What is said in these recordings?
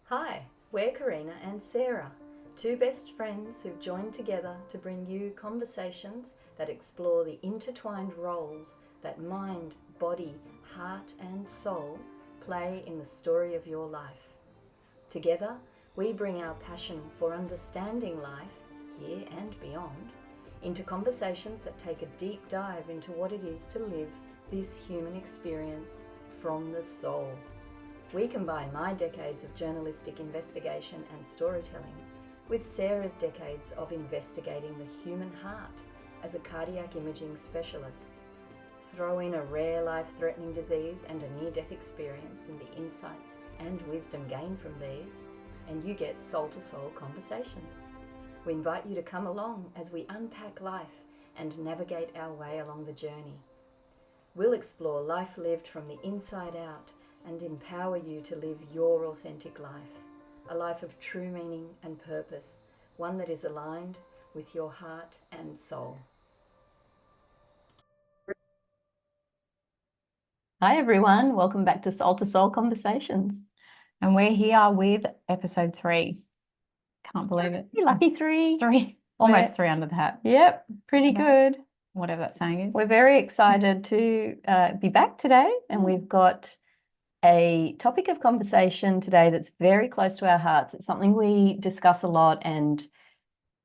Hi, we're Karina and Sarah, two best friends who've joined together to bring you conversations that explore the intertwined roles that mind, body, heart, and soul play in the story of your life. Together, we bring our passion for understanding life, here and beyond, into conversations that take a deep dive into what it is to live this human experience from the soul. We combine my decades of journalistic investigation and storytelling with Sarah's decades of investigating the human heart as a cardiac imaging specialist. Throw in a rare life-threatening disease and a near-death experience and the insights and wisdom gained from these, and you get Soul2Soul Conversations. We invite you to come along as we unpack life and navigate our way along the journey. We'll explore life lived from the inside out and empower you to live your authentic life, a life of true meaning and purpose, one that is aligned with your heart and soul. Hi everyone, welcome back to Soul2Soul Conversations. And we're here with episode 3. Can't believe it. Lucky 3. 3. Almost 3 under the hat. Yep, pretty good. Whatever that saying is. We're very excited to be back today, and we've got a topic of conversation today that's very close to our hearts. It's something we discuss a lot, and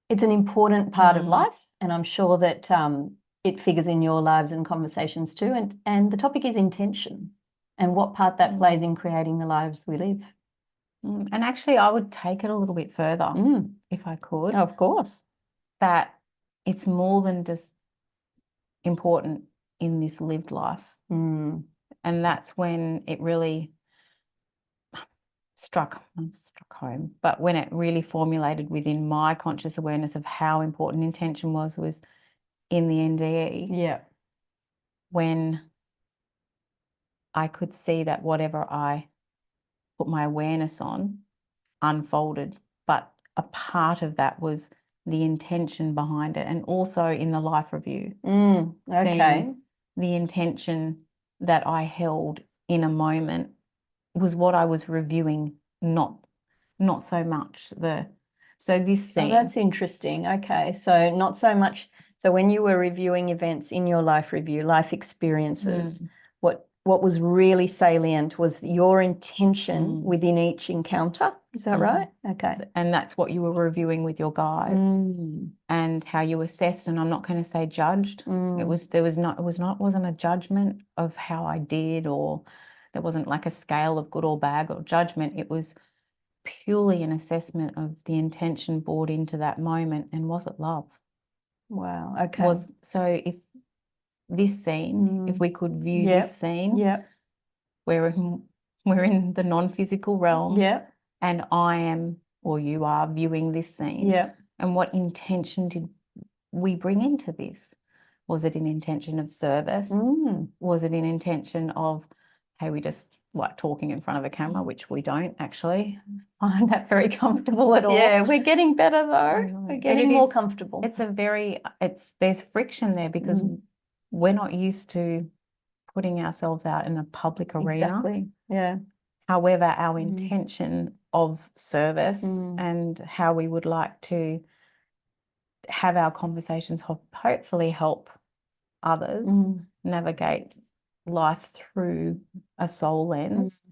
it's an important part of life, and I'm sure that it figures in your lives and conversations too. And the topic is intention and what part that plays in creating the lives we live. And actually, I would take it a little bit further, if I could. Of course. That it's more than just important in this lived life. And that's when it really struck home. But when it really formulated within my conscious awareness of how important intention was in the NDE. Yeah. When I could see that whatever I put my awareness on unfolded, but a part of that was the intention behind it. And also in the life review, seeing the intention that I held in a moment was what I was reviewing, not so much this scene. Oh, that's interesting. Okay, so not so much. So when you were reviewing events in your life review, life experiences, what was really salient was your intention within each encounter. Is that right? Okay. And that's what you were reviewing with your guides and how you assessed. And I'm not going to say judged. It wasn't a judgment of how I did, or there wasn't like a scale of good or bad or judgment. It was purely an assessment of the intention brought into that moment, and was it love? Wow. Okay. So if this scene, if we could view this scene, we're in the non-physical realm, and I am, or you are, viewing this scene. And what intention did we bring into this? Was it an intention of service? Was it an intention of, hey, we just like talking in front of a camera, which we don't actually find that very comfortable at all. Yeah, we're getting better though. We're getting more comfortable. There's friction there because we're not used to putting ourselves out in a public arena. Exactly. Yeah. However, our intention of service and how we would like to have our conversations hopefully help others navigate life through a soul lens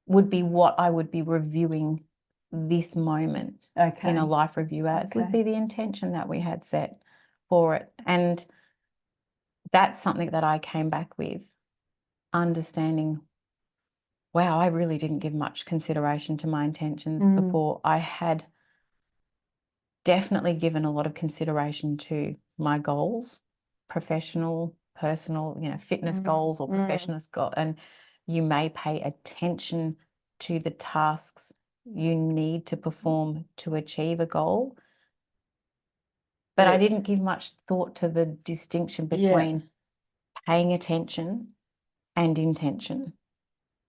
would be what I would be reviewing this moment in a life review as, would be the intention that we had set for it. And that's something that I came back with, understanding, wow, I really didn't give much consideration to my intentions before. I had definitely given a lot of consideration to my goals, professional, personal, fitness goals or professional goals. And you may pay attention to the tasks you need to perform to achieve a goal. But I didn't give much thought to the distinction between paying attention and intention.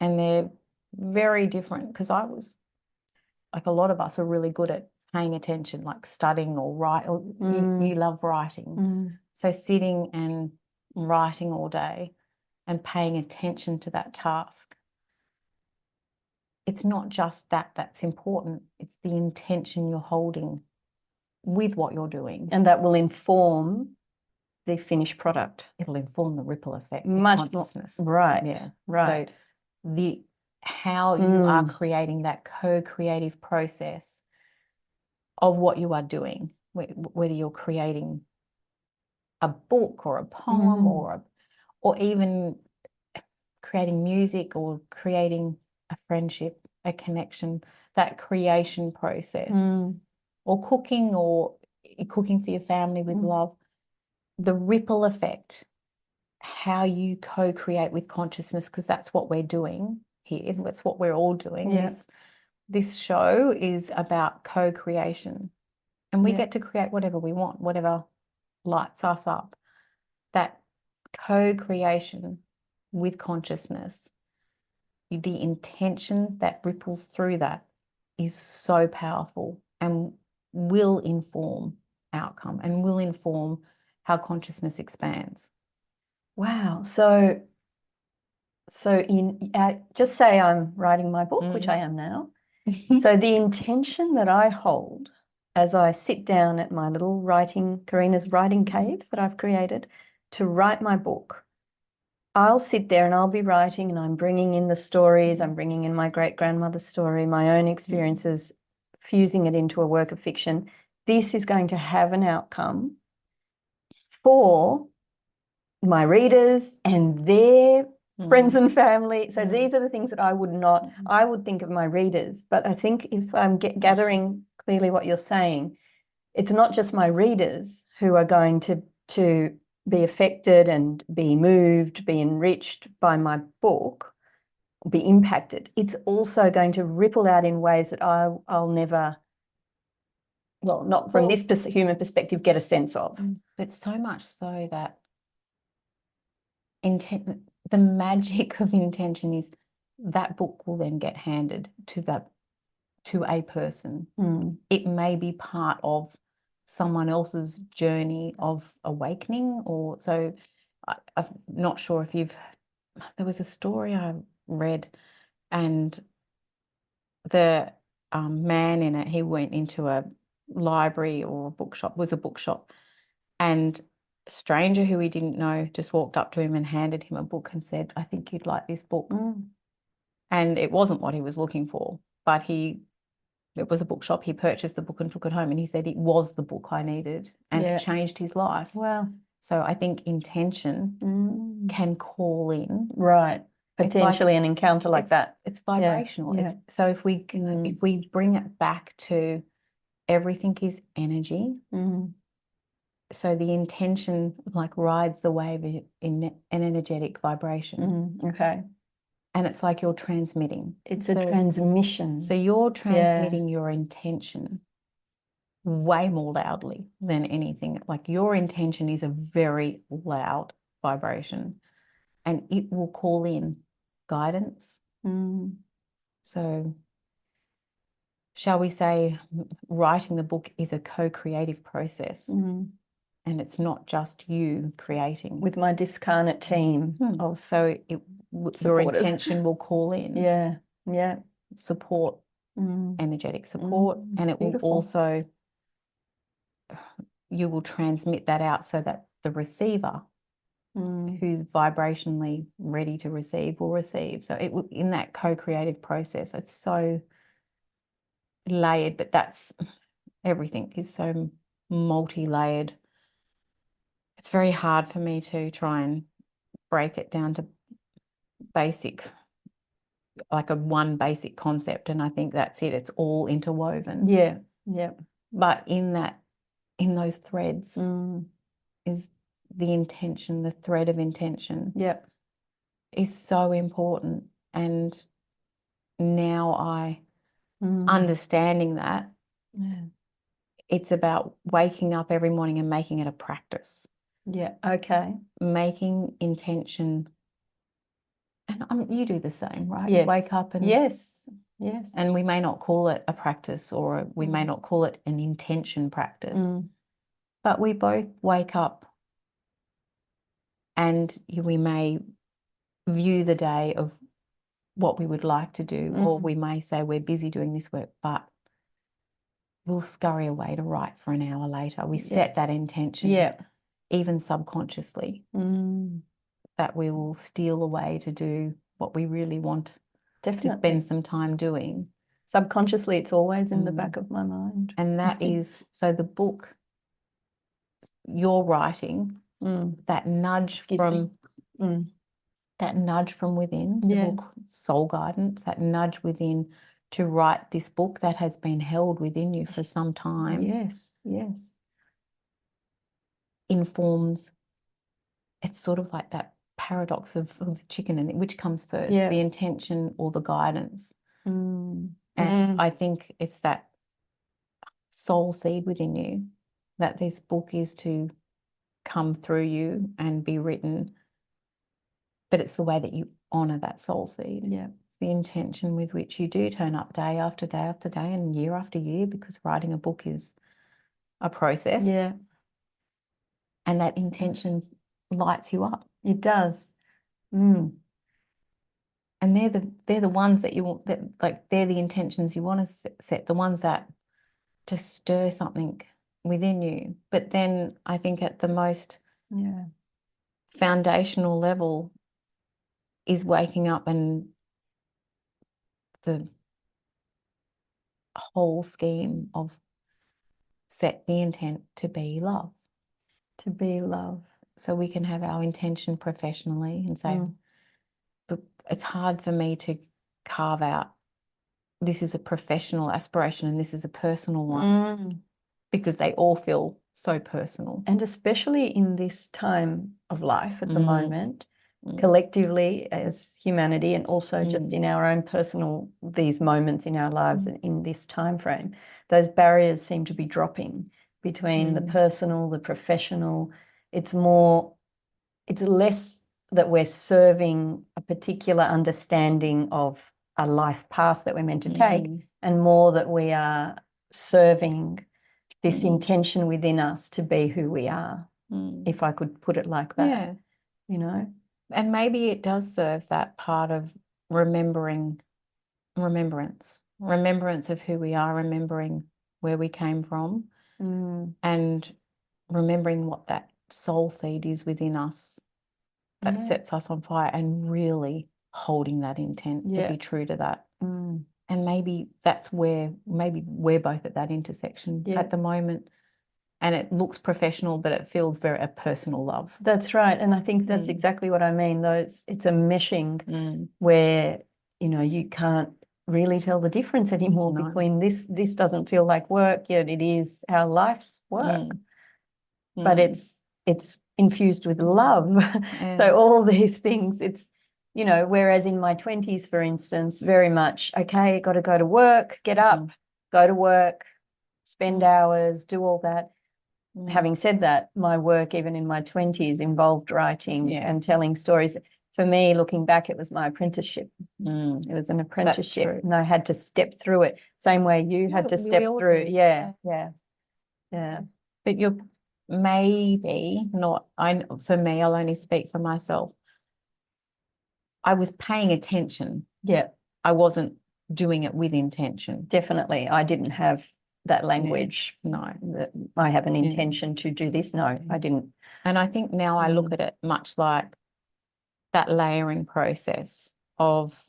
And they're very different, because I was, like a lot of us are really good at paying attention, like studying or write, or you love writing. So sitting and writing all day and paying attention to that task. it's not just that that's important, it's the intention you're holding with what you're doing. And that will inform the finished product. It'll inform the ripple effect of Much consciousness. more, right, Yeah. right. So how you are creating that co-creative process of what you are doing, whether you're creating a book or a poem or even creating music or creating a friendship, a connection, that creation process, or cooking for your family with love, the ripple effect, how you co-create with consciousness, because that's what we're doing here. That's what we're all doing. Yeah. This show is about co-creation, and we get to create whatever we want, whatever lights us up. That co-creation with consciousness, the intention that ripples through that is so powerful and will inform outcome and will inform how consciousness expands. Wow. So in just say I'm writing my book, which I am now. So the intention that I hold as I sit down at my little Karina's writing cave that I've created to write my book, I'll sit there and I'll be writing, and I'm bringing in the stories, I'm bringing in my great-grandmother's story, my own experiences, fusing it into a work of fiction. This is going to have an outcome for my readers and their friends and family. So these are the things that I would think of my readers. But I think if I'm gathering clearly what you're saying, it's not just my readers who are going to be affected and be moved, be enriched by my book, be impacted. It's also going to ripple out in ways that I'll never, well, not from this human perspective, get a sense of. But so much so that the magic of intention is that book will then get handed to a person. It may be part of someone else's journey of awakening, or so. I'm not sure if there was a story I read, and the man in it, he went into a library or a bookshop, and a stranger who he didn't know just walked up to him and handed him a book and said, "I think you'd like this book." And it wasn't what he was looking for, but it was a bookshop. He purchased the book and took it home, and he said it was the book I needed, and it changed his life. Wow. So I think intention can call in. Right. Potentially an encounter like that. It's vibrational. Yeah. So if we bring it back to everything is energy. So the intention rides the wave in an energetic vibration. Okay. And it's like you're transmitting. It's a transmission. So you're transmitting your intention way more loudly than anything. Like your intention is a very loud vibration, and it will call in guidance. So shall we say writing the book is a co-creative process, and it's not just you creating. With my discarnate team of your intention will call in support, energetic support, and it will also, you will transmit that out so that the receiver who's vibrationally ready to receive will receive. So it will, in that co-creative process, it's so layered, but that's everything is so multi-layered. It's very hard for me to try and break it down to basic, like one basic concept, and I think that's it. It's all interwoven. Yeah. But in those threads is the intention, the thread of intention. Is so important. And now understanding that, it's about waking up every morning and making it a practice. Yeah. Okay. Making intention. And you do the same, right? Yes. You wake up and yes, and we may not call it a practice, or we may not call it an intention practice, but we both wake up and we may view the day of what we would like to do, or we may say we're busy doing this work, but we'll scurry away to write for an hour later. We set that intention, even subconsciously, that we will steal away to do what we really want to spend some time doing. Subconsciously, it's always in the back of my mind. And that is, so the book you're writing, that nudge from that nudge from within, the book Soul Guidance, that nudge within to write this book that has been held within you for some time. Yes. Informs, it's sort of like that paradox of the chicken and which comes first, the intention or the guidance. And I think it's that soul seed within you that this book is to come through you and be written, but it's the way that you honor that soul seed. It's the intention with which you do turn up day after day after day and year after year, because writing a book is a process. And that intention lights you up. It does. And they're the ones that you want, that like they're the intentions you want to set, the ones that just stir something within you. But then I think at the most foundational level is waking up, and the whole scheme of set the intent to be love. To be love. So we can have our intention professionally and say, but it's hard for me to carve out, this is a professional aspiration and this is a personal one, because they all feel so personal. And especially in this time of life at the moment, collectively as humanity, and also just in our own personal, these moments in our lives and in this time frame, those barriers seem to be dropping between the personal, the professional. It's less that we're serving a particular understanding of a life path that we're meant to take, and more that we are serving this intention within us to be who we are, if I could put it like that, you know. And maybe it does serve that part of remembrance of who we are, remembering where we came from, and remembering what that soul seed is within us that sets us on fire, and really holding that intent to be true to that. And maybe that's where, maybe we're both at that intersection at the moment. And it looks professional, but it feels very a personal love. That's right. And I think that's exactly what I mean. It's a meshing where, you know, you can't really tell the difference anymore between this doesn't feel like work, yet it is our life's work. But it's infused with love. So all these things, it's, you know, whereas in my 20s, for instance, very much, okay, got to go to work, get up, go to work, spend hours, do all that. Having said that, my work, even in my 20s, involved writing and telling stories. For me, looking back, it was my apprenticeship. It was an apprenticeship, and I had to step through it. Same way you had to step through. Yeah. But you're maybe not. For me, I'll only speak for myself. I was paying attention. I wasn't doing it with intention. Definitely, I didn't have that language. No, I have an intention to do this. No, I didn't. And I think now I look at it much like that layering process of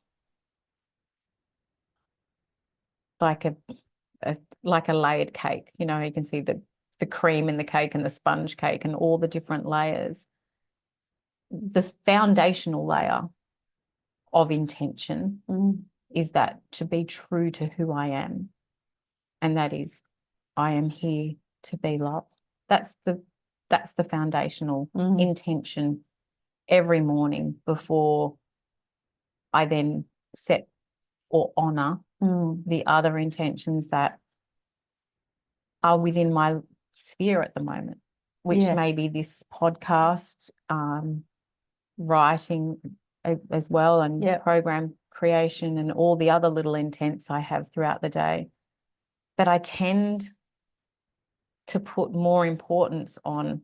like a layered cake. You know, you can see the cream in the cake and the sponge cake and all the different layers. The foundational layer of intention is that to be true to who I am. And that is, I am here to be loved. That's the foundational intention every morning before I then set or honor the other intentions that are within my sphere at the moment, which may be this podcast, writing as well, and program creation and all the other little intents I have throughout the day. But I tend to put more importance on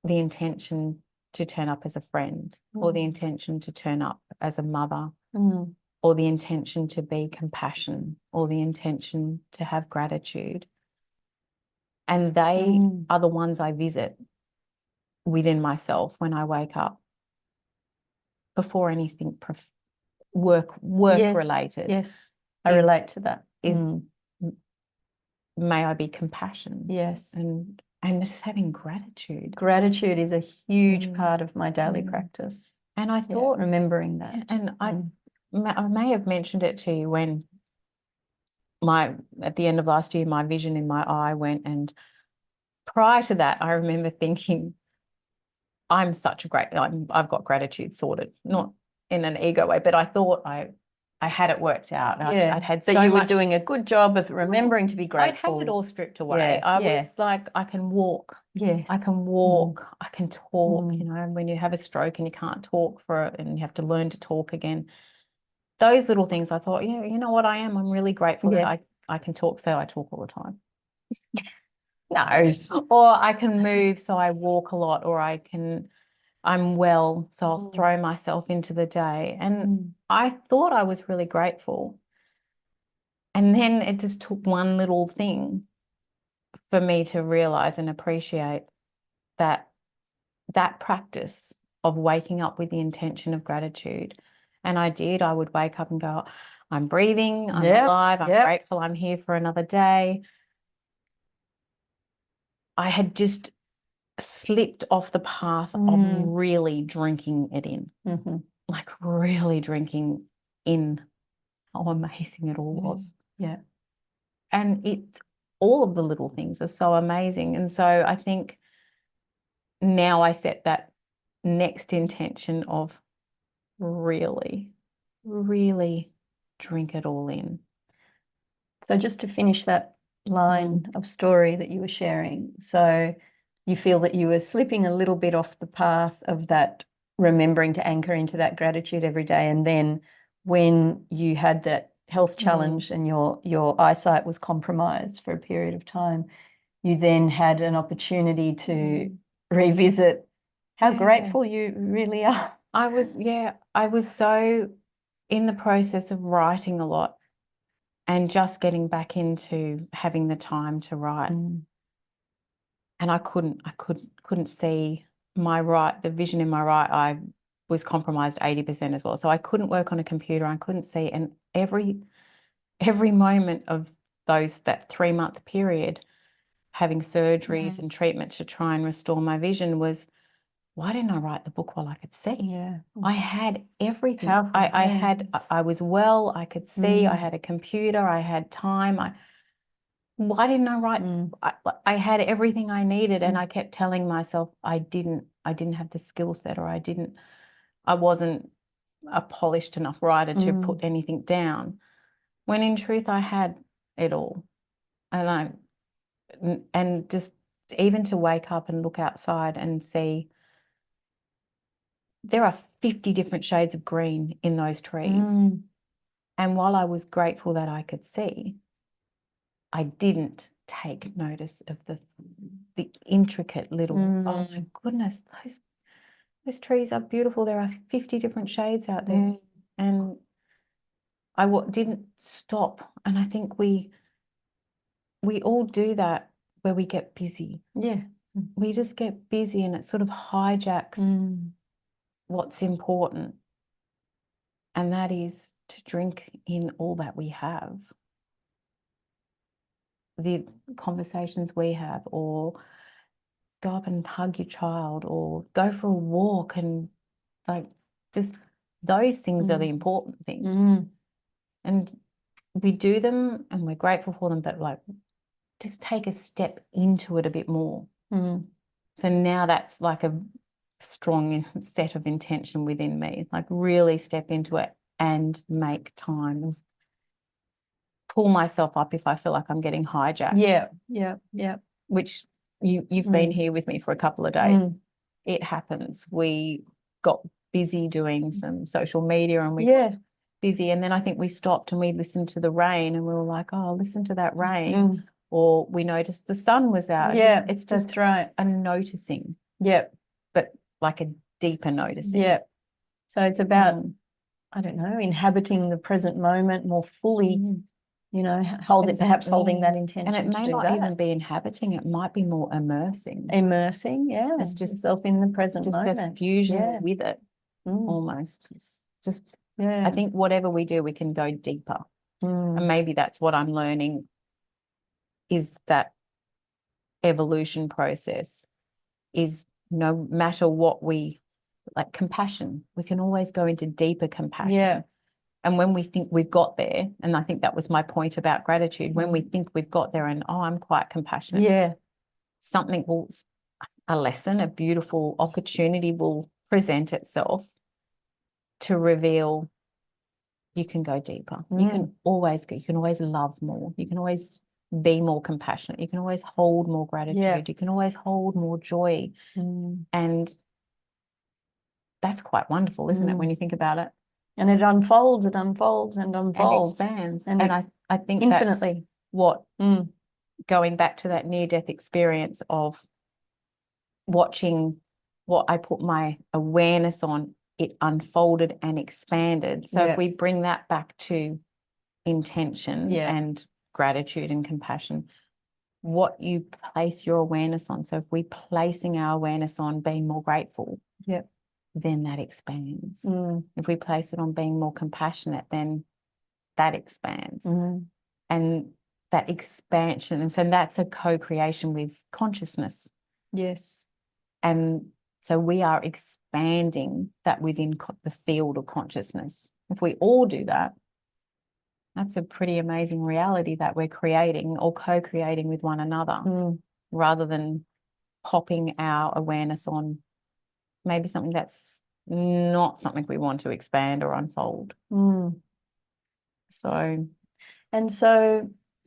the intention to turn up as a friend or the intention to turn up as a mother or the intention to be compassion, or the intention to have gratitude. And they are the ones I visit within myself when I wake up, before anything work Yes. related. Yes, I relate to that. May I be compassion. Yes. And just having gratitude. Gratitude is a huge part of my daily practice. And I thought, remembering that. and I may have mentioned it to you when at the end of last year, my vision in my eye went, and prior to that, I remember thinking, I've got gratitude sorted, not in an ego way, but I thought I had it worked out. Yeah, I'd had that so you were much, doing a good job of remembering to be grateful. I'd had it all stripped away. I was like, I can walk. Yes. I can walk. I can talk. You know, when you have a stroke and you can't talk and you have to learn to talk again. Those little things, I thought, yeah, you know what I am? I'm really grateful that I can talk, so I talk all the time. No. Or I can move, so I walk a lot, or I'm well, so I'll throw myself into the day. And I thought I was really grateful. And then it just took one little thing for me to realize and appreciate that practice of waking up with the intention of gratitude. And I would wake up and go, I'm breathing, I'm alive, I'm grateful, I'm here for another day. I had just slipped off the path of really drinking it in, like really drinking in how amazing it all was. Yeah. And all of the little things are so amazing. And so I think now I set that next intention of really, really drink it all in. So just to finish that line of story that you were sharing, so you feel that you were slipping a little bit off the path of that, remembering to anchor into that gratitude every day. And then when you had that health challenge and your eyesight was compromised for a period of time, you then had an opportunity to revisit how grateful you really are. I was so in the process of writing a lot and just getting back into having the time to write. And I couldn't see the vision in my right eye was compromised 80% as well. So I couldn't work on a computer. I couldn't see. And every moment of that 3-month period, having surgeries and treatment to try and restore my vision, was, why didn't I write the book while I could see? Yeah. I had everything. Powerful. I was well, I could see, I had a computer, I had time. Why didn't I write? I had everything I needed, and I kept telling myself I didn't have the skill set, or I wasn't a polished enough writer to put anything down, when in truth I had it all. And just even to wake up and look outside and see there are 50 different shades of green in those trees. And while I was grateful that I could see, I didn't take notice of the intricate little, oh my goodness, those trees are beautiful. There are 50 different shades out there. And I didn't stop. And I think we all do that, where we get busy. Yeah. We just get busy, and it sort of hijacks what's important. And that is to drink in all that we have. The conversations we have, or go up and hug your child, or go for a walk, and just those things are the important things. And we do them and we're grateful for them, but just take a step into it a bit more. So now that's like a strong set of intention within me, really step into it and make time and pull myself up if I feel like I'm getting hijacked. Yeah. Which you've been here with me for a couple of days. It happens. We got busy doing some social media, and we got busy, and then I think we stopped and we listened to the rain, and we were like, oh, listen to that rain. Or we noticed the sun was out. Yeah, it's just right. a noticing. Yeah. But like a deeper noticing. Yeah. So it's about I don't know, inhabiting the present moment more fully, you know, perhaps holding that intention. And it may to do not that. even be inhabiting, it might be more immersing. Immersing, yeah. It's just yourself in the present just moment. a fusion Yeah. with it, almost. It's just, Yeah. I think whatever we do, we can go deeper. And maybe that's what I'm learning, is that evolution process is, no matter what we, like compassion, we can always go into deeper compassion. Yeah. And when we think we've got there, and I think that was my point about gratitude, when we think we've got there and, oh, I'm quite compassionate. Yeah. Something will, a lesson, a beautiful opportunity will present itself to reveal you can go deeper. You can always go, you can always love more. You can always be more compassionate. You can always hold more gratitude. Yeah. You can always hold more joy. And that's quite wonderful, isn't it, when you think about it? And it unfolds and unfolds and unfolds. And expands. And I think infinitely. that's what, going back to that near-death experience of watching what I put my awareness on, it unfolded and expanded. So if we bring that back to intention and gratitude and compassion, what you place your awareness on. So if we're placing our awareness on being more grateful, then that expands. If we place it on being more compassionate, then that expands. And that expansion, and so that's a co-creation with consciousness. Yes. And so we are expanding that within the field of consciousness. If we all do that, that's a pretty amazing reality that we're creating or co-creating with one another, rather than popping our awareness on maybe something that's not something we want to expand or unfold. So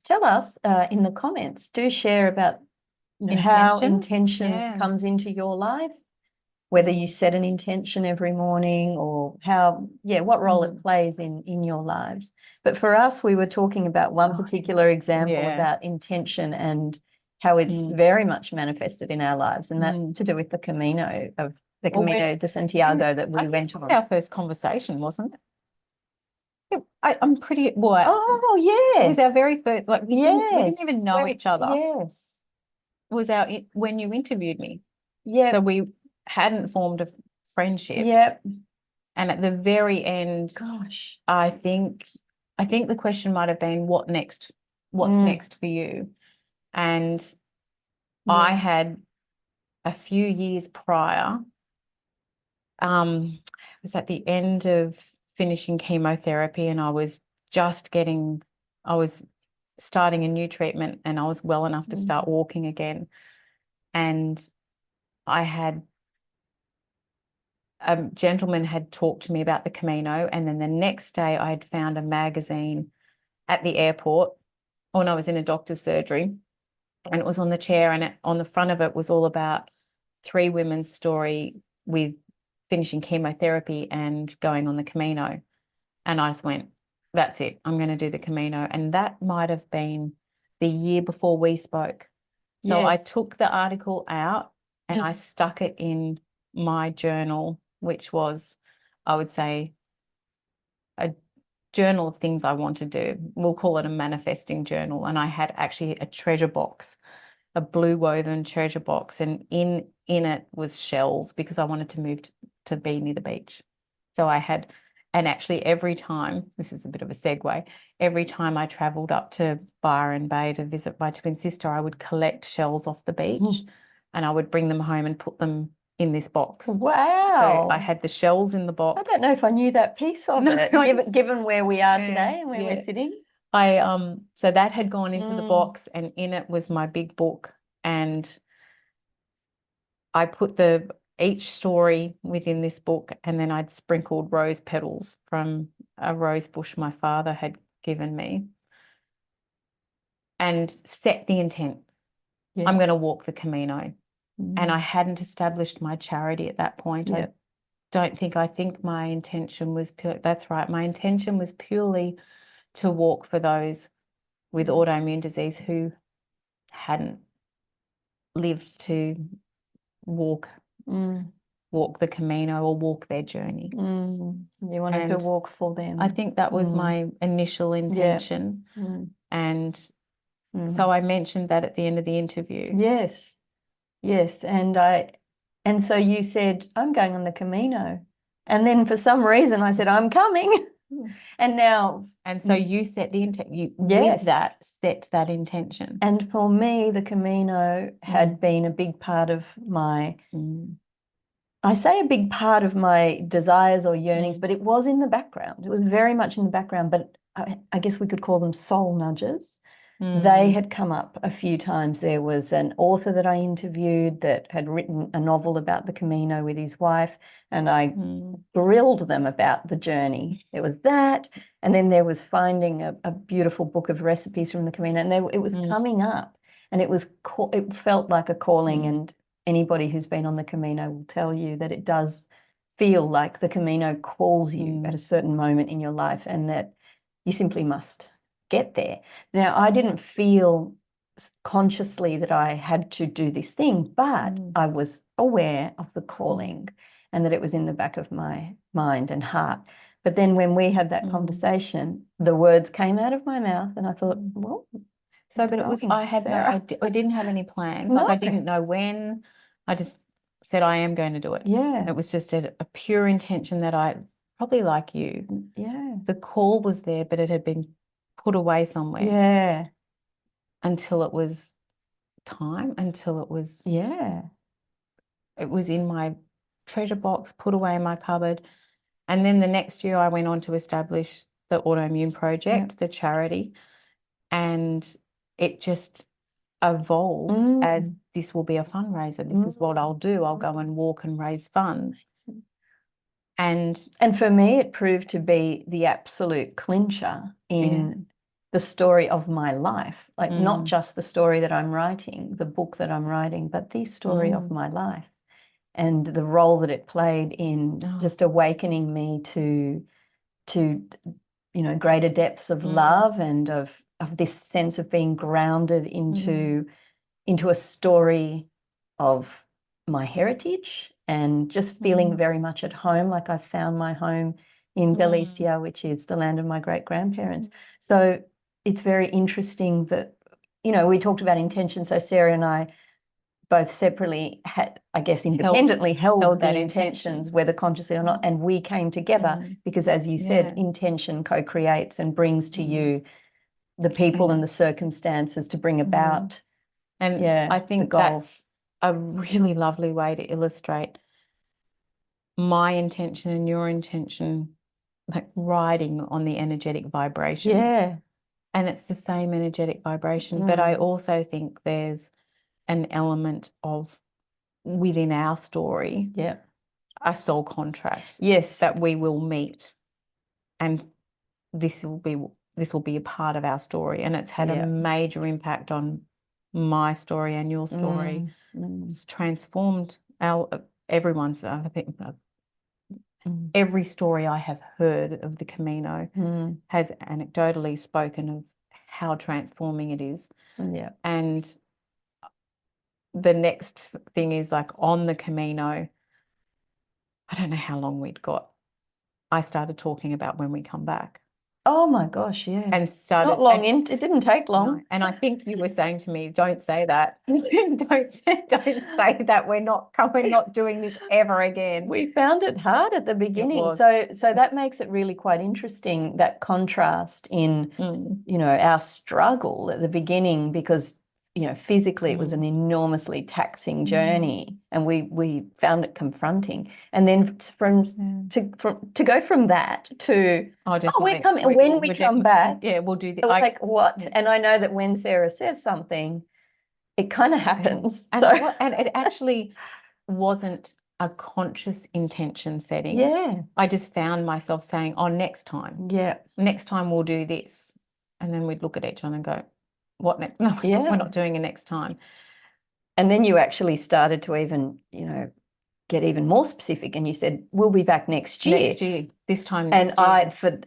tell us in the comments, do share about how intention comes into your life, whether you set an intention every morning, or how, what role it plays in your lives. But for us, we were talking about one particular example about intention and how it's very much manifested in our lives, and that's to do with the Camino de Santiago that we went on. It was our first conversation, wasn't it? I'm pretty, what? Oh, yes. It was our very first, like, we didn't even know each other. Yes. It was when you interviewed me. Yeah. So we hadn't formed a friendship. Yep. And at the very end, gosh, I think the question might have been, what next? What's next for you? And I had a few years prior, it was at the end of finishing chemotherapy, and I was starting a new treatment, and I was well enough to start walking again. And I had a gentleman had talked to me about the Camino, and then the next day I had found a magazine at the airport when I was in a doctor's surgery, and it was on the chair, and on the front of it was all about 3 women's story with finishing chemotherapy and going on the Camino. And I just went, that's it, I'm going to do the Camino. And that might have been the year before we spoke. So I took the article out and I stuck it in my journal, which was, I would say, a journal of things I want to do. We'll call it a manifesting journal. And I had actually a treasure box, a blue woven treasure box, and in it was shells, because I wanted to move to be near the beach. So I had, and actually every time, this is a bit of a segue, every time I travelled up to Byron Bay to visit my twin sister, I would collect shells off the beach and I would bring them home and put them in this box. Wow. So I had the shells in the box. I don't know if I knew that piece of it, given where we are today and where we're sitting. So that had gone into the box, and in it was my big book, and I put each story within this book, and then I'd sprinkled rose petals from a rose bush my father had given me, and set the intent. I'm going to walk the Camino. And I hadn't established my charity at that point. I think my intention was pure. That's right. My intention was purely to walk for those with autoimmune disease who hadn't lived to walk walk the Camino or walk their journey. You wanted to And walk for them. I think that was my initial intention. And so I mentioned that at the end of the interview. Yes. And so you said, I'm going on the Camino. And then for some reason I said, I'm coming. And now. And so you set the intention, Yes. with that, set that intention. And for me, the Camino had been a big part of my, I say a big part of my desires or yearnings, but it was in the background. It was very much in the background, but I guess we could call them soul nudges. They had come up a few times. There was an author that I interviewed that had written a novel about the Camino with his wife, and I grilled them about the journey. There was that, and then there was finding a beautiful book of recipes from the Camino, and it was coming up, and it felt like a calling. And anybody who's been on the Camino will tell you that it does feel like the Camino calls you at a certain moment in your life, and that you simply must get there. Now, I didn't feel consciously that I had to do this thing, but I was aware of the calling and that it was in the back of my mind and heart. But then when we had that conversation, the words came out of my mouth and I thought, well, so, but it was, I didn't have any plans. No. Like I didn't know when. I just said, I am going to do it. Yeah. It was just a pure intention that I, probably like you. Yeah. The call was there, but it had been put away somewhere. Yeah. Until it was time, until it was. Yeah. It was in my treasure box, put away in my cupboard. And then the next year I went on to establish the Autoimmune Project, the charity, and it just evolved as this will be a fundraiser. This is what I'll do. I'll go and walk and raise funds. And for me, it proved to be the absolute clincher in the story of my life. Like not just the story that I'm writing, the book that I'm writing, but the story of my life and the role that it played in just awakening me to greater depths of love and of this sense of being grounded into a story of my heritage and just feeling very much at home, like I found my home in Galicia, which is the land of my great-grandparents. So it's very interesting that, we talked about intention. So Sarah and I both separately had, I guess, independently held the intentions, whether consciously or not, and we came together because, as you said, intention co-creates and brings to you the people and the circumstances to bring about. And I think that's a really lovely way to illustrate my intention and your intention, like riding on the energetic vibration. Yeah. And it's the same energetic vibration. But I also think there's an element of within our story, a soul contract. Yes. That we will meet. And this will be a part of our story. And it's had a major impact on my story and your story. It's transformed everyone's, I think, every story I have heard of the Camino has anecdotally spoken of how transforming it is. And the next thing is, like, on the Camino, I don't know how long we'd got. I started talking about when we come back. Oh my gosh, yeah. And started not long in. It didn't take long. No, and I think you were saying to me, "Don't say that. don't say that. We're not doing this ever again." We found it hard at the beginning. So that makes it really quite interesting, that contrast in our struggle at the beginning, because physically it was an enormously taxing journey, and we found it confronting. And then to go from that to we're coming when we come back, we'll do the like what? And I know that when Sarah says something, it kind of happens. And it actually wasn't a conscious intention setting. Yeah, I just found myself saying, "Oh, next time. Yeah, next time we'll do this," and then we'd look at each other and go, "What next? No, we're not doing it next time." And then you actually started to even, get even more specific, and you said, "We'll be back next year." Next year, this time next year.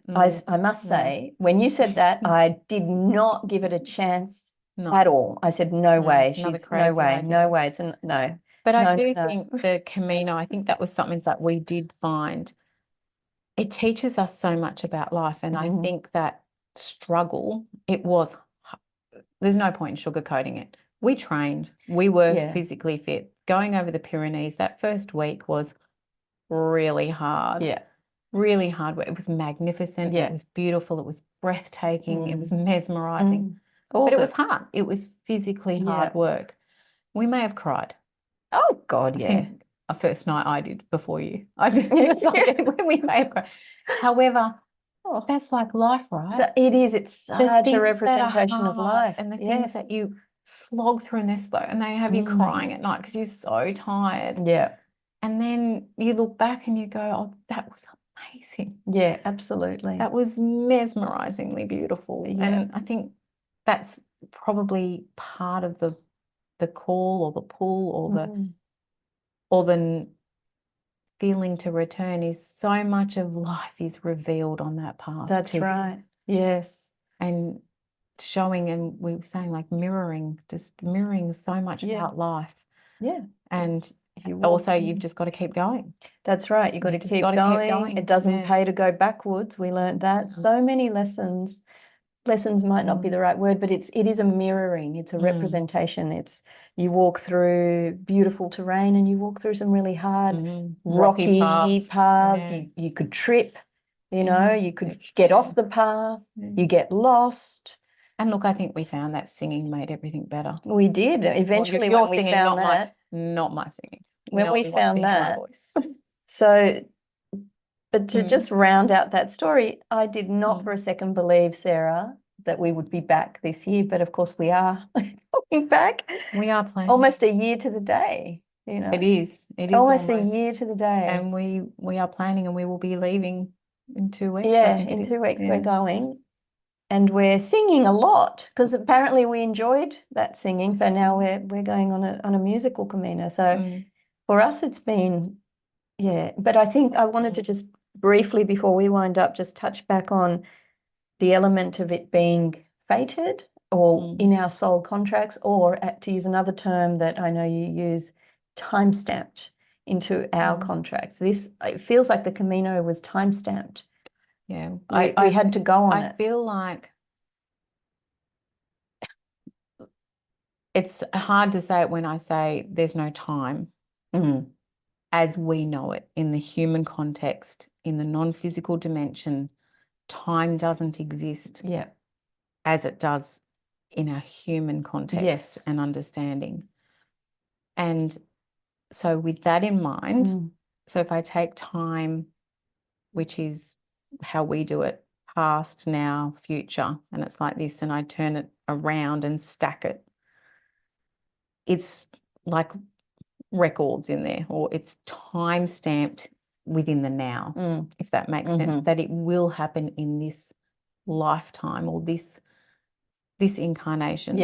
I must say, when you said that, I did not give it a chance at all. I said, "No way, another crazy idea. no way, it's no." But I No, do no. think the Camino, I think that was something that we did find. It teaches us so much about life. And I think that struggle, there's no point in sugarcoating it. We trained, we were physically fit. Going over the Pyrenees, that first week was really hard. Yeah. Really hard work. It was magnificent. Yeah. It was beautiful. It was breathtaking. It was mesmerizing. All But it the- was hard. It was physically hard work. We may have cried. Oh, God, I yeah. think a first night I did before you. We may have cried. However, that's like life, right? It is. It's The such a things that are representation of hard life. and the things Yes. that you slog through and they're slow and they have you crying at night because you're so tired. Yeah. And then you look back and you go, oh, that was amazing. Yeah, absolutely. That was mesmerizingly beautiful. Yeah. And I think that's probably part of the call or the pull or the feeling to return is so much of life is revealed on that path. That's right. Yes. And showing, and we were saying like just mirroring so much about life. Yeah. And Also, you've just got to keep going. That's right. You've got to keep going. It doesn't pay to go backwards. We learned that. So many lessons might not be the right word, but it is a mirroring. It's a representation. It's you walk through beautiful terrain and you walk through some really hard, rocky paths. Yeah. You could trip, you could get off the path. You get lost. And look, I think we found that singing made everything better. We did. Eventually, Your when we singing, found that. not my singing. When we found that. Voice. So, but to just round out that story, I did not for a second believe, Sarah, that we would be back this year. But of course, we are back. We are planning. Almost a year to the day. It is. It is almost a year to the day. And we are planning, and we will be leaving in 2 weeks. Yeah, in 2 weeks we're going. And we're singing a lot because apparently we enjoyed that singing. So now we're going on a musical Camino. So for us, it's been, But I think I wanted to just briefly, before we wind up, just touch back on the element of it being fated or in our soul contracts, or to use another term that I know you use, time-stamped into our contracts. It feels like the Camino was time-stamped. Yeah, we had to go on it. I feel like it's hard to say it when I say there's no time as we know it in the human context, in the non-physical dimension. Time doesn't exist as it does in our human context and understanding. And so with that in mind, so if I take time, which is how we do it, past, now, future, and it's like this, and I turn it around and stack it, it's like records in there, or it's time stamped within the now, if that makes sense, that it will happen in this lifetime or this incarnation.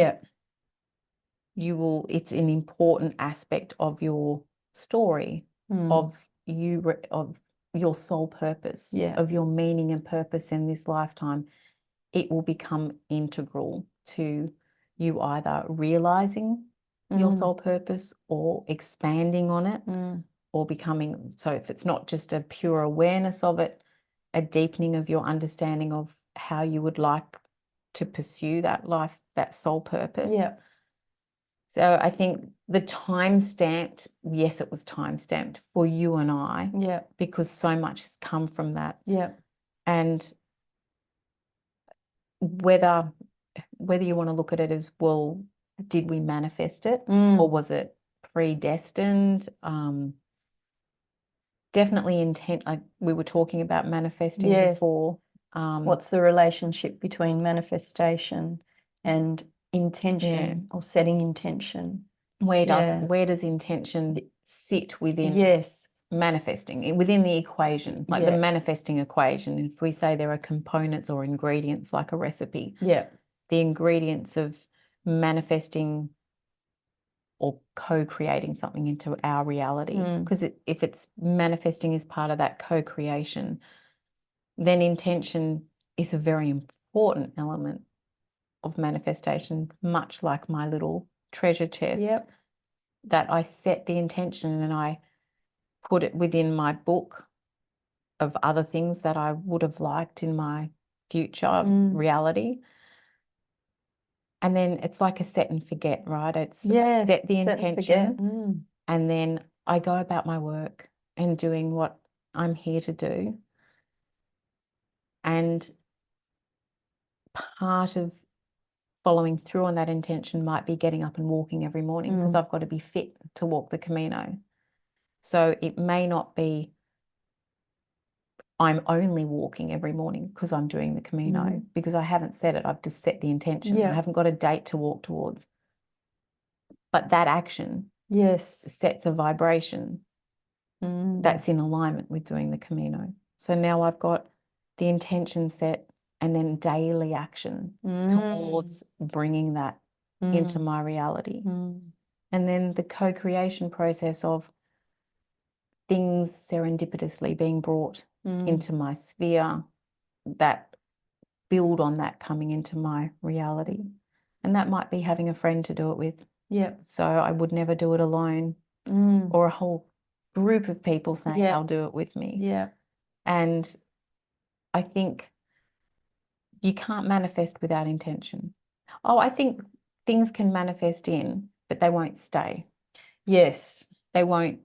It's an important aspect of your story, of your soul purpose, of your meaning and purpose in this lifetime. It will become integral to you either realizing your soul purpose or expanding on it, or becoming, so if it's not just a pure awareness of it, a deepening of your understanding of how you would like to pursue that life, that soul purpose. So I think the time-stamped, yes, it was time-stamped for you and I, because so much has come from that. And whether you want to look at it as, well, did we manifest it or was it predestined? Definitely intent, like we were talking about manifesting before. What's the relationship between manifestation and intention or setting intention? Where does intention sit within manifesting, within the equation, like the manifesting equation? If we say there are components or ingredients like a recipe, the ingredients of manifesting or co-creating something into our reality, because if it's manifesting as part of that co-creation, then intention is a very important element of manifestation, much like my little treasure chest. that I set the intention and I put it within my book of other things that I would have liked in my future reality. And then it's like a set and forget, right? It's I set the intention and then I go about my work and doing what I'm here to do. And part of following through on that intention might be getting up and walking every morning because I've got to be fit to walk the Camino. So it may not be I'm only walking every morning because I'm doing the Camino because I haven't set it. I've just set the intention. I haven't got a date to walk towards. But that action sets a vibration that's in alignment with doing the Camino. So now I've got the intention set and then daily action towards bringing that into my reality. And then the co-creation process of things serendipitously being brought into my sphere that build on that coming into my reality. And that might be having a friend to do it with. So I would never do it alone or a whole group of people saying they'll do it with me. And I think you can't manifest without intention. Oh, I think things can manifest in, but they won't stay. They won't.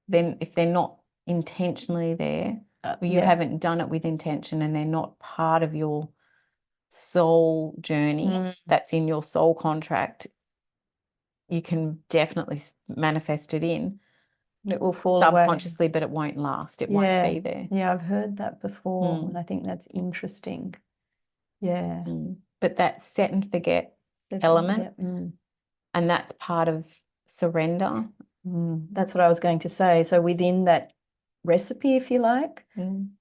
Then if they're not intentionally there, you haven't done it with intention and they're not part of your soul journey that's in your soul contract, you can definitely manifest it in. It will fall subconsciously, but it won't last. It won't be there. I've heard that before, and I think that's interesting. But that set and forget element, and that's part of surrender. That's what I was going to say. So within that recipe, if you like,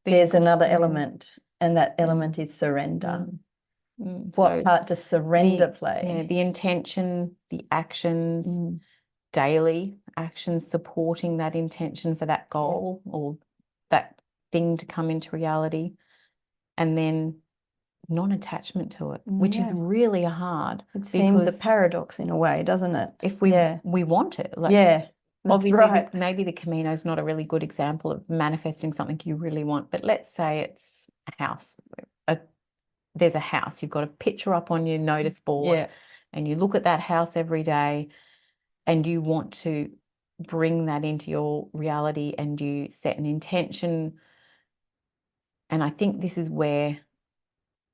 there's another element, and that element is surrender. What part does surrender play? The intention, the actions, daily actions supporting that intention for that goal or that thing to come into reality, and then non-attachment to it, which is really hard. It seems a paradox in a way, doesn't it? If we want it, like, that's obviously right. maybe the Camino is not a really good example of manifesting something you really want, but let's say it's a house. There's a house, you've got a picture up on your notice board and you look at that house every day and you want to bring that into your reality and you set an intention. And I think this is where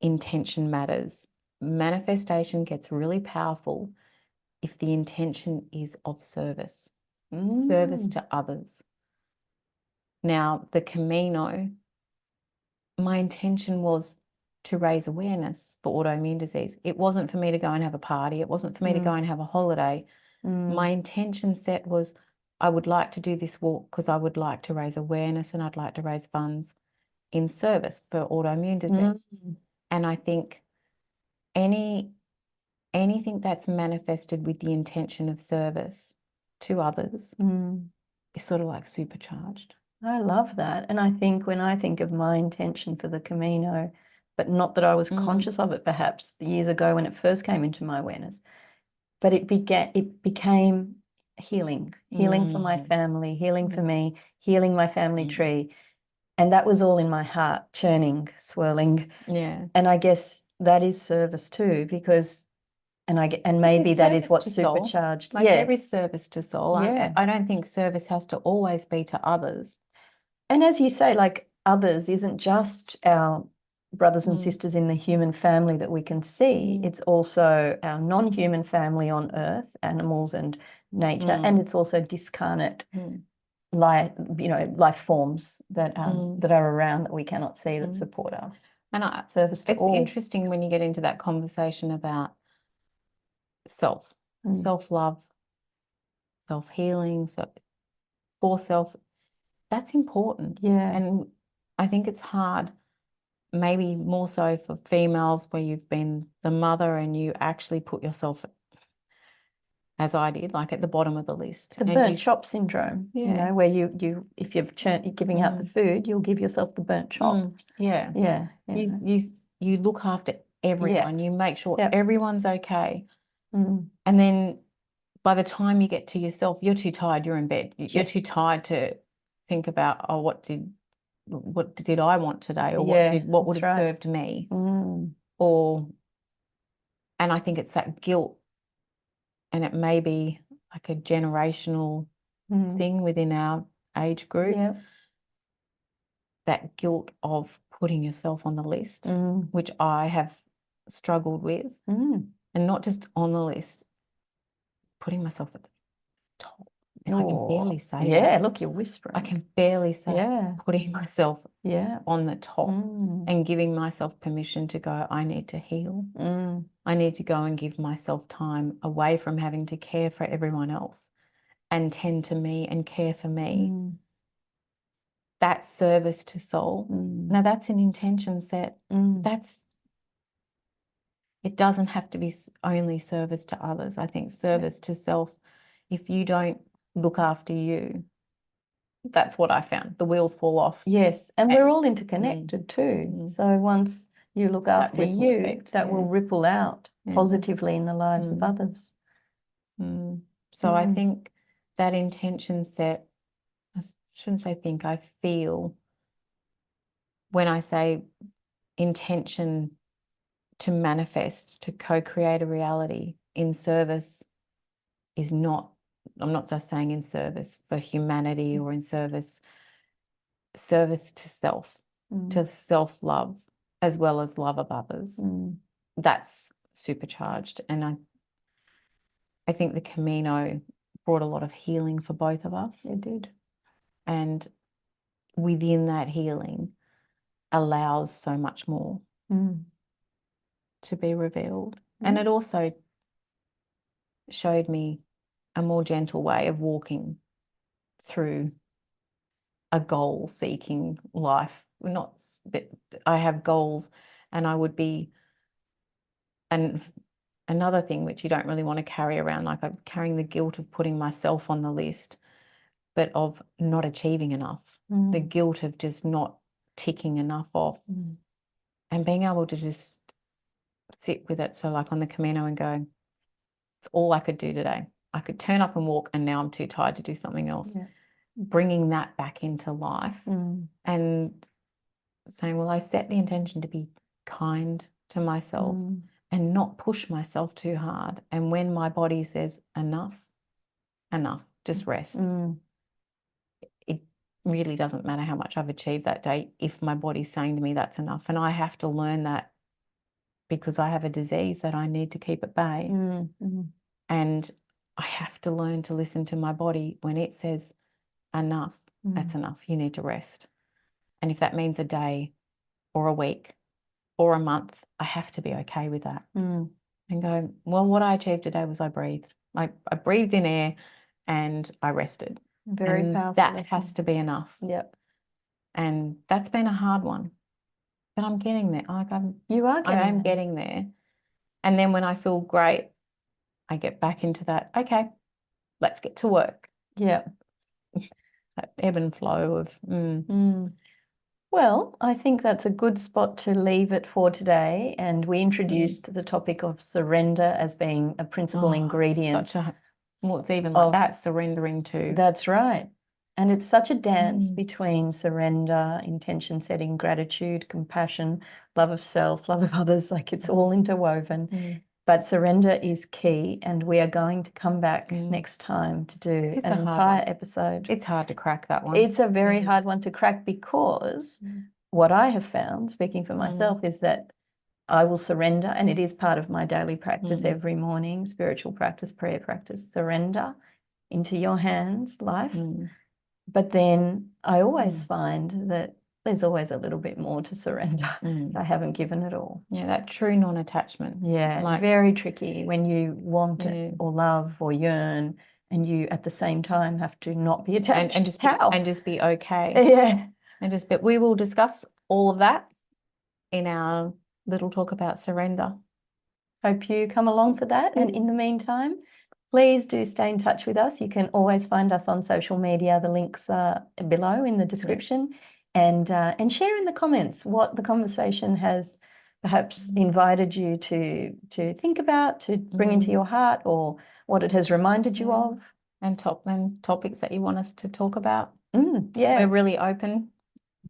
intention matters. Manifestation gets really powerful if the intention is of service, service to others. Now, the Camino, my intention was to raise awareness for autoimmune disease. It wasn't for me to go and have a party. It wasn't for me to go and have a holiday. My intention set was I would like to do this walk because I would like to raise awareness and I'd like to raise funds in service for autoimmune disease. And I think anything that's manifested with the intention of service to others is sort of like supercharged. I love that. And I think when I think of my intention for the Camino, but not that I was conscious of it perhaps years ago when it first came into my awareness, but it became healing for my family, healing for me, healing my family tree. And that was all in my heart, churning, swirling. And I guess that is service too, because and maybe that is what supercharged. Like there is service to soul. I don't think service has to always be to others. And as you say, like others isn't just our brothers and sisters in the human family that we can see. It's also our non-human family on earth, animals and nature, and it's also discarnate life forms that are around that we cannot see that support us. And service to all. Interesting when you get into that conversation about self-love, self-healing, for self. That's important. And I think it's hard, maybe more so for females where you've been the mother and you actually put yourself, as I did, like at the bottom of the list. The burnt chop syndrome, you know, where you if you're giving out the food, you'll give yourself the burnt chop. You look after everyone. You make sure everyone's okay. And then by the time you get to yourself, you're too tired, you're in bed. You're too tired to think about, oh, what did I want today, or what would have served me? And I think it's that guilt, and it may be like a generational thing within our age group. Yeah. That guilt of putting yourself on the list, which I have struggled with, and not just on the list, putting myself at the top. And I can barely say that. Yeah, look, you're whispering. I can barely say putting myself on the top and giving myself permission to go, I need to heal. I need to go and give myself time away from having to care for everyone else and tend to me and care for me. That service to soul. Now that's an intention set. It doesn't have to be only service to others. I think service to self, if you don't look after you, that's what I found. The wheels fall off. Yes, and we're all interconnected too. So once you look after you, effect, that will ripple out positively in the lives of others. So I think that intention set, I shouldn't say think, I feel when I say intention to manifest, to co-create a reality in service is not, I'm not just saying in service for humanity or in service to self, to self-love as well as love of others. That's supercharged. And I think the Camino brought a lot of healing for both of us. It did. And within that healing allows so much more to be revealed. And it also showed me a more gentle way of walking through a goal-seeking life. I have goals, and I would be, and another thing which you don't really want to carry around, like I'm carrying the guilt of putting myself on the list, but of not achieving enough, the guilt of just not ticking enough off, and being able to just sit with it. So like on the Camino and go, it's all I could do today. I could turn up and walk, and now I'm too tired to do something else. Yeah. Bringing that back into life and saying, well, I set the intention to be kind to myself and not push myself too hard. And when my body says enough, just rest. It really doesn't matter how much I've achieved that day if my body's saying to me that's enough. And I have to learn that because I have a disease that I need to keep at bay. And I have to learn to listen to my body when it says enough, that's enough. You need to rest. And if that means a day or a week or a month, I have to be okay with that. And go, well, what I achieved today was I breathed. I breathed in air and I rested. Very powerful. That has to be enough. Yep. And that's been a hard one. But I'm getting there. Like I am getting there. And then when I feel great, I get back into that, okay, let's get to work. Yeah. That ebb and flow of Well, I think that's a good spot to leave it for today. And we introduced the topic of surrender as being a principal ingredient. It's even like that, surrendering to. That's right. And it's such a dance between surrender, intention setting, gratitude, compassion, love of self, love of others, like it's all interwoven. But surrender is key, and we are going to come back next time to do an entire episode. It's hard to crack that one. It's a very hard one to crack because what I have found, speaking for myself, is that I will surrender, and it is part of my daily practice every morning, spiritual practice, prayer practice, surrender into your hands, life. But then I always find that there's always a little bit more to surrender. I haven't given it all. Yeah, that true non-attachment. Yeah, very tricky when you want it or love or yearn, and you at the same time have to not be attached. And just be okay. Yeah. But we will discuss all of that in our little talk about surrender. Hope you come along for that. And in the meantime, please do stay in touch with us. You can always find us on social media. The links are below in the description. And share in the comments what the conversation has perhaps invited you to think about, to bring into your heart, or what it has reminded you of. And topics that you want us to talk about. Yeah. We're really open.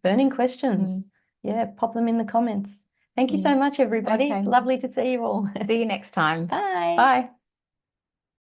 Burning questions. Yeah, pop them in the comments. Thank you so much, everybody. Okay. Lovely to see you all. See you next time. Bye. Bye.